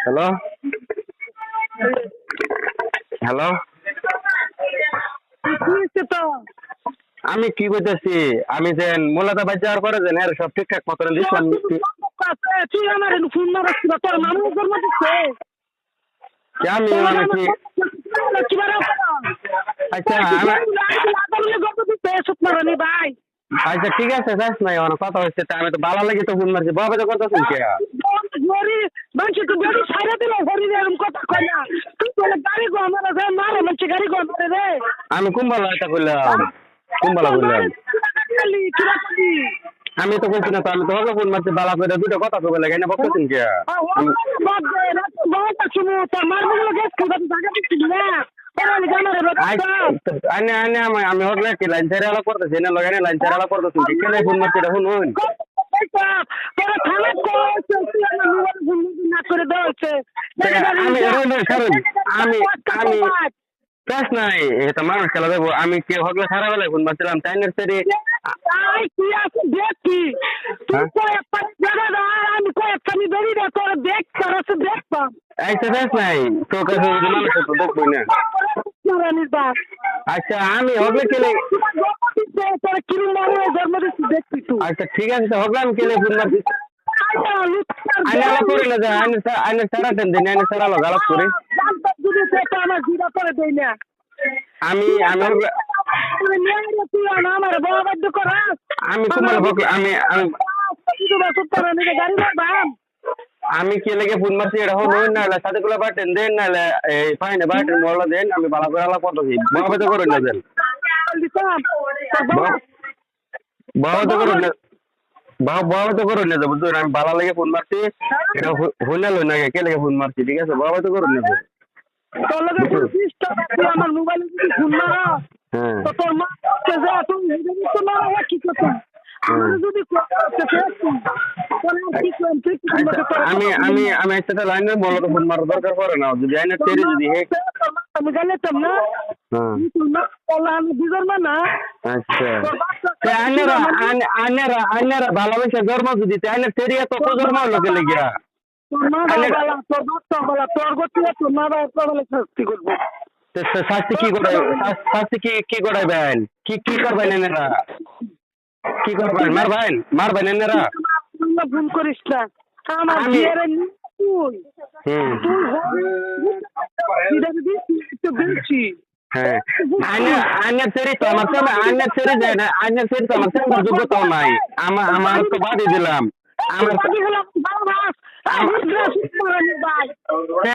Hello hello আমি কি করতেছি? আমি যে মোলাদা বাজ যাওয়ার পরে যে সব ঠিকঠাক মতন দিচ্ছিলাম। তুই আমার ফোন মারাচ্ছিল তোর মানুষ ধর্ম দিচ্ছে আমি মানে কি আচ্ছা ভাই আচ্ছা ঠিক আছে যাস নাই আমার কথা হচ্ছে তা আমি তো ভালো লাগে তো ফোন মারছি বাবা তো করতেছেন কে মানুষ তো গাড়ি ছাড়া দিল হরি এরকম কথা কয় না তুই বলে গাড়ি গো আমার মারে মানুষ গাড়ি গো মারে রে আমি কুম্বালা এটা করলাম কুম্বালা করলাম আমি তো বলছি না তো আমি তো হলো ফোন মারছি বালা করে দুটো কথা কবে লাগে না বকতেছেন কে আমি হলে কি লাইন ছেড়ে আলাপ করতেছি না লগাই লাইন ছেড়ে আলাপ করতেছি কেন ফোন মারছি এটা শুনুন আমি আমি প্রেস নাই এটা মানুষ খেলা দেবো আমি কে হকলে সারা বেলায় ফোন মারছিলাম টাইনের সেরে প্রেস নাই তোর কাছে মানুষ তো দেখবই না। আচ্ছা আমি হকলে কেলে আচ্ছা ঠিক আছে হকলে আমি কেলে ফোন মারছি আইনা করে না যে আইনে সারা দেন দিন আইনে সারা লোক আলাপ করে আমি আমি আমি তোমার আমি আমি কে লেগে ফোন মারছি এটা হলো না সাথে গুলো বাটেন দেন না এই ফাইনে বাটেন মোলা দেন আমি ভালো করে আলাপ করতেছি বাবা তো করুন না দেন বাবা তো করুন না বাবা তো করুন না বুঝলেন আমি ভালো লেগে ফোন মারছি এটা হইলে না কে লেগে ফোন মারছি ঠিক আছে বাবা তো করুন না আমার মোবাইলে যদি ফোন মারা তো তোর মা কি করতাম আমি আমি আমি একটা লাইনের বলো তো ফোন মারা দরকার পড়ে না যদি আইনের তেরে যদি আমি জানতাম না আচ্ছা আইনেরা ভালোবাসা জন্ম যদি আইনের তেরে এত জন্ম হলো কে লেগিয়া শাস্তি কি করে শাস্তি কি করাইবেন কি কি করবেন এনারা কি করবেন মারবেন এনারা ফোন করিস না আমার বেশি হ্যাঁ আইনের সেরি তো আমার সামনে আইনের সেরি যায় না আইনের সেরি তো আমার সামনে যোগ্যতাও নাই আমার তো বাদই দিলাম আমার